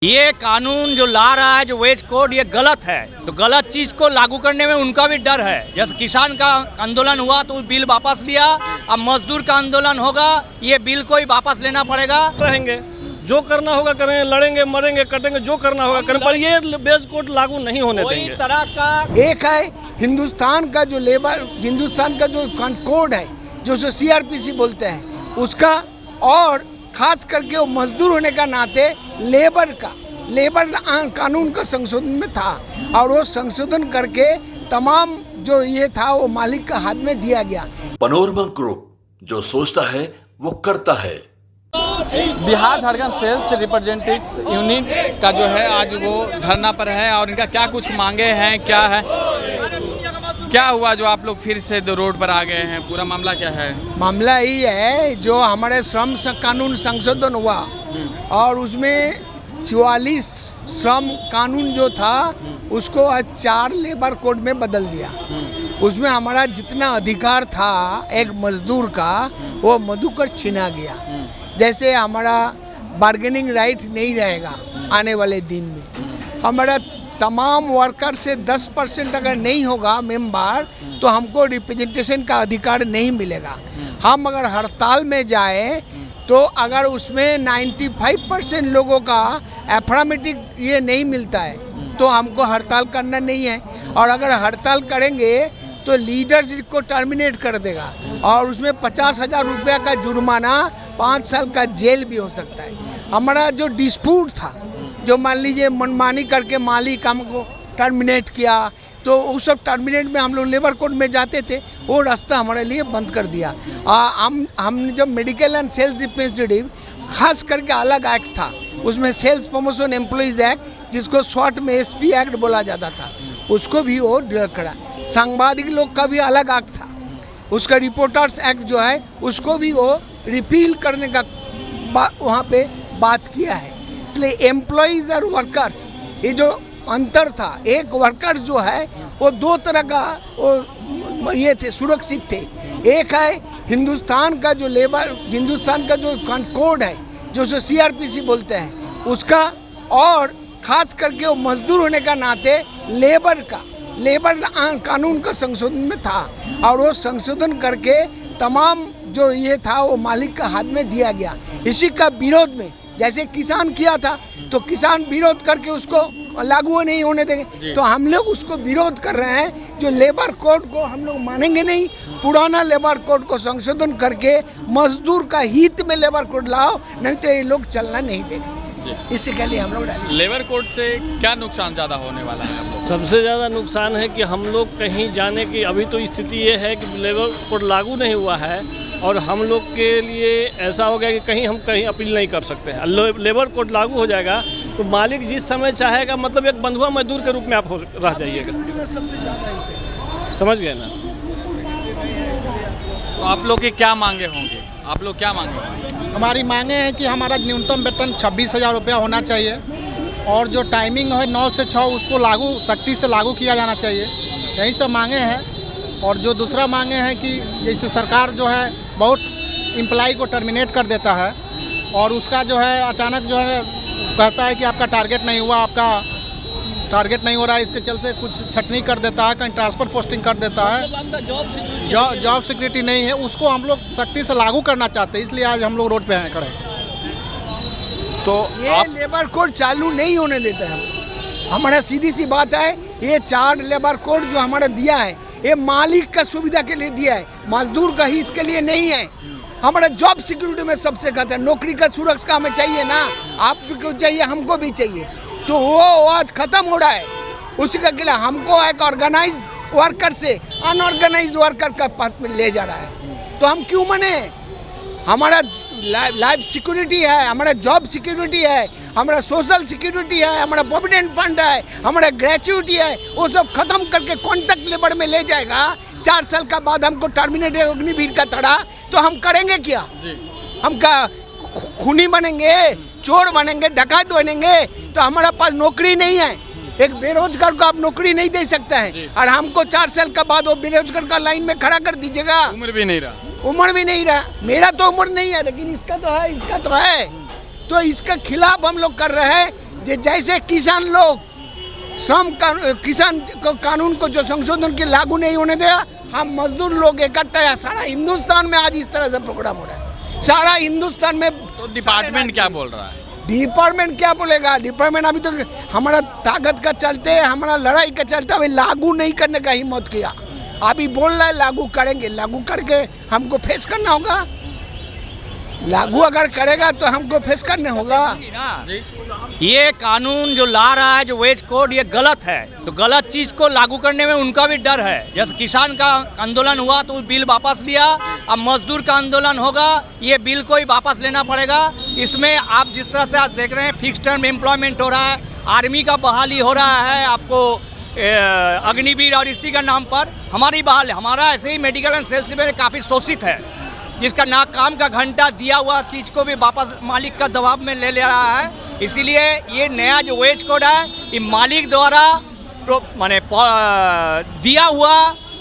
ये कानून जो ला रहा है, जो वेज कोड, ये गलत है। तो गलत चीज को लागू करने में उनका भी डर है। जैसे किसान का आंदोलन हुआ तो बिल वापस लिया, अब मजदूर का आंदोलन होगा, ये बिल को ही वापस लेना पड़ेगा। रहेंगे, जो करना होगा करें, लड़ेंगे, मरेंगे, कटेंगे, जो करना होगा करें, पर ये वेज कोड लागू नहीं होने देंगे। तरह का एक है हिंदुस्तान का जो लेबर, हिंदुस्तान का जो कोड है, जो CRPC बोलते हैं उसका, और खास करके वो मजदूर होने का नाते लेबर कानून का संशोधन में था, और वो संशोधन करके तमाम जो ये था वो मालिक का हाथ में दिया गया। पनोरमा ग्रुप, जो सोचता है वो करता है। Bihar Jharkhand sales representative unit का जो है आज वो धरना पर है, और इनका क्या कुछ मांगे हैं, क्या है, क्या हुआ जो आप लोग फिर से रोड पर आ गए हैं, पूरा मामला क्या है? मामला यही है, जो हमारे श्रम कानून संशोधन हुआ और उसमें 44 श्रम कानून जो था उसको आज 4 लेबर कोड में बदल दिया। उसमें हमारा जितना अधिकार था एक मजदूर का, वो मधुकर छीना गया। जैसे हमारा बार्गेनिंग राइट नहीं रहेगा आने वाले दिन में। हमारा तमाम वर्कर से 10% अगर नहीं होगा मेंबर, तो हमको रिप्रेजेंटेशन का अधिकार नहीं मिलेगा। हम अगर हड़ताल में जाए तो अगर उसमें 95% लोगों का एफर्मेटिव ये नहीं मिलता है तो हमको हड़ताल करना नहीं है, और अगर हड़ताल करेंगे तो लीडर्स को टर्मिनेट कर देगा, और उसमें 50,000 रुपया का जुर्माना, 5 साल का जेल भी हो सकता है। हमारा जो डिस्प्यूट था, जो मान लीजिए मनमानी करके मालिक हमको टर्मिनेट किया, तो उस सब टर्मिनेट में हम लोग लेबर कोड में जाते थे, वो रास्ता हमारे लिए बंद कर दिया। हम जब मेडिकल एंड सेल्स रिप्रेजेंटेटिव, खास करके अलग एक्ट था, उसमें सेल्स प्रमोशन एम्प्लॉइज एक्ट, जिसको शॉर्ट में SP एक्ट बोला जाता था, उसको भी वो डिलीट करा। सांबादिक लोग का भी अलग एक्ट था, उसका रिपोर्टर्स एक्ट जो है उसको भी वो रिपील करने का वहाँ पे बात किया है। इसलिए एम्प्लॉइज और वर्कर्स, ये जो अंतर था, एक वर्कर्स जो है वो 2 तरह का वो ये थे, सुरक्षित थे। एक है हिंदुस्तान का जो लेबर, हिंदुस्तान का जो कोड है, जो CRPC बोलते हैं उसका, और खास करके वो मजदूर होने का नाते लेबर कानून का संशोधन में था, और वो संशोधन करके तमाम जो ये था वो मालिक का हाथ में दिया गया। इसी का विरोध में जैसे किसान किया था, तो किसान विरोध करके उसको लागू नहीं होने देंगे, तो हम लोग उसको विरोध कर रहे हैं। जो लेबर कोड को हम लोग मानेंगे नहीं, पुराना लेबर कोड को संशोधन करके मजदूर का हित में लेबर कोड लाओ, नहीं तो ये लोग चलना नहीं देंगे। इसी के लिए हम लोग डालेंगे। लेबर कोड से क्या नुकसान ज़्यादा होने वाला है आप लोग? सबसे ज़्यादा नुकसान है कि हम लोग कहीं जाने की, अभी तो स्थिति ये है कि लेबर कोड लागू नहीं हुआ है, और हम लोग के लिए ऐसा हो गया कि हम कहीं अपील नहीं कर सकते हैं। लेबर कोड लागू हो जाएगा तो मालिक जिस समय चाहेगा, मतलब एक बंधुआ मजदूर के रूप में आप रह जाइएगा। समझ गए ना? तो आप लोग के क्या मांगे होंगे? आप लोग क्या मांगे होंगे? हमारी मांगे हैं कि हमारा न्यूनतम वेतन 26,000 रुपया होना चाहिए, और जो टाइमिंग है 9 से 6 उसको सख्ती से लागू किया जाना चाहिए। यही सब मांगे हैं। और जो दूसरा मांगे हैं कि जैसे सरकार जो है बहुत एम्प्लॉय को टर्मिनेट कर देता है, और उसका जो है अचानक जो है कहता है कि आपका टारगेट नहीं हुआ, आपका टारगेट नहीं हो रहा है, इसके चलते कुछ छटनी कर देता है, कहीं ट्रांसफ़र पोस्टिंग कर देता है, जॉब सिक्योरिटी नहीं है, उसको हम लोग सख्ती से लागू करना चाहते हैं। इसलिए आज हम लोग रोड पे हैं खड़े। तो ये लेबर कोड चालू नहीं होने देते हैं। हमारा सीधी सी बात है, ये 4 लेबर कोड जो हमारा दिया है, ये मालिक का सुविधा के लिए दिया है, मजदूर का हित के लिए नहीं है। हमारा जॉब सिक्योरिटी में सबसे कहते हैं, नौकरी का सुरक्षा हमें चाहिए ना, आपको चाहिए, हमको भी चाहिए, तो वो आज खत्म हो रहा है। उसी का लिए हमको एक ऑर्गेनाइज वर्कर से अनऑर्गेनाइज वर्कर का पद में ले जा रहा है, तो हम क्यों माने? हमारा लाइफ सिक्योरिटी है, हमारा जॉब सिक्योरिटी है, हमारा सोशल सिक्योरिटी है, हमारा प्रोविडेंट फंड है, हमारा ग्रेच्युटी है, वो सब खत्म करके कॉन्ट्रैक्ट लेबर में ले जाएगा। 4 साल का बाद हमको टर्मिनेट अग्निवीर का तरह, तो हम करेंगे क्या? हम क्या खूनी बनेंगे, चोर बनेंगे, डकैत बनेंगे? तो हमारा पास नौकरी नहीं है। एक बेरोजगार को आप नौकरी नहीं दे सकते हैं, और हमको 4 साल का बाद वो बेरोजगार का लाइन में खड़ा कर दीजिएगा। उम्र भी नहीं रहा। मेरा तो उम्र नहीं है, लेकिन इसका तो है, तो इसके खिलाफ हम लोग कर रहे हैं जैसे किसान लोग किसान कानून को जो संशोधन के लागू नहीं होने दिया, हम मजदूर लोग इकट्ठा है। सारा हिंदुस्तान में आज इस तरह से प्रोग्राम हो रहा है, सारा हिंदुस्तान में। तो डिपार्टमेंट क्या बोल रहा है? डिपार्टमेंट क्या बोलेगा? डिपार्टमेंट अभी तो हमारा ताकत का चलते, हमारा लड़ाई का चलते अभी लागू नहीं करने का हिम्मत किया। अभी बोल रहा है लागू करेंगे, लागू करके हमको फेस करना होगा। लागू अगर करेगा तो हमको फेस करने होगा। ये कानून जो ला रहा है, जो वेज कोड, ये गलत है। तो गलत चीज़ को लागू करने में उनका भी डर है। जैसे किसान का आंदोलन हुआ तो बिल वापस लिया, अब मजदूर का आंदोलन होगा, ये बिल को ही वापस लेना पड़ेगा। इसमें आप जिस तरह से आज देख रहे हैं फिक्स टर्म एम्प्लॉयमेंट हो रहा है, आर्मी का बहाली हो रहा है, आपको अग्निवीर और इसी का नाम पर हमारी बहाल, हमारा ऐसे ही मेडिकल एंड सेल्स में काफ़ी शोषित है, जिसका ना काम का घंटा दिया हुआ चीज़ को भी वापस मालिक का दबाव में ले रहा है। इसीलिए ये नया जो वेज कोड है, ये मालिक द्वारा माने दिया हुआ,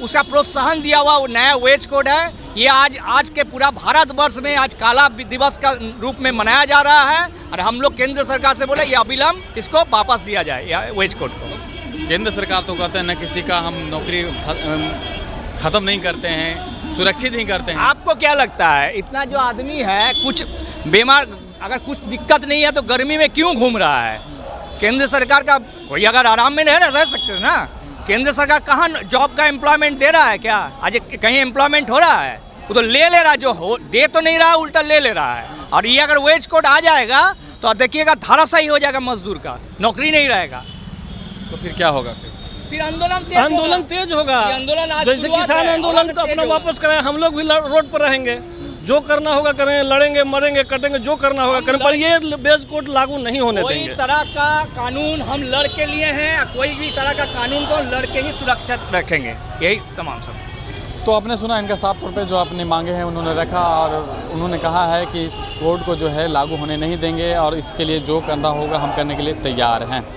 उसका प्रोत्साहन दिया हुआ वो नया वेज कोड है। ये आज के पूरा भारतवर्ष में आज काला दिवस का रूप में मनाया जा रहा है। और हम लोग केंद्र सरकार से बोले ये अविलंब इसको वापस दिया जाए वेज कोड को। केंद्र सरकार तो कहते हैं न किसी का हम नौकरी ख़त्म नहीं करते हैं, सुरक्षित नहीं करते हैं। आपको क्या लगता है इतना जो आदमी है, कुछ बीमार, अगर कुछ दिक्कत नहीं है तो गर्मी में क्यों घूम रहा है? केंद्र सरकार का कोई अगर आराम में रह सकते हैं ना। केंद्र सरकार कहाँ जॉब का एम्प्लॉयमेंट दे रहा है क्या? आज कहीं एम्प्लॉयमेंट हो रहा है? वो तो ले रहा है, जो दे तो नहीं रहा, उल्टा ले रहा है। और ये अगर वेज कोड आ जाएगा तो देखिएगा धाराशाही हो जाएगा मजदूर का, नौकरी नहीं रहेगा। तो फिर क्या होगा? आंदोलन फिर तेज होगा। आंदोलन जैसे किसान आंदोलन को अपना वापस करें, हम लोग भी रोड पर रहेंगे, जो करना होगा करें, लड़ेंगे, मरेंगे, कटेंगे, जो करना होगा करें, पर ये वेज कोड लागू नहीं होने देंगे। कोई तरह का कानून हम लड़ के लिए हैं, कोई भी तरह का कानून को लड़ के ही सुरक्षित रखेंगे, यही तमाम सब। तो आपने सुना इनका साफ तौर पे जो अपने मांगे हैं उन्होंने रखा, और उन्होंने कहा है कि इस कोड को जो है लागू होने नहीं देंगे और इसके लिए जो करना होगा हम करने के लिए तैयार हैं।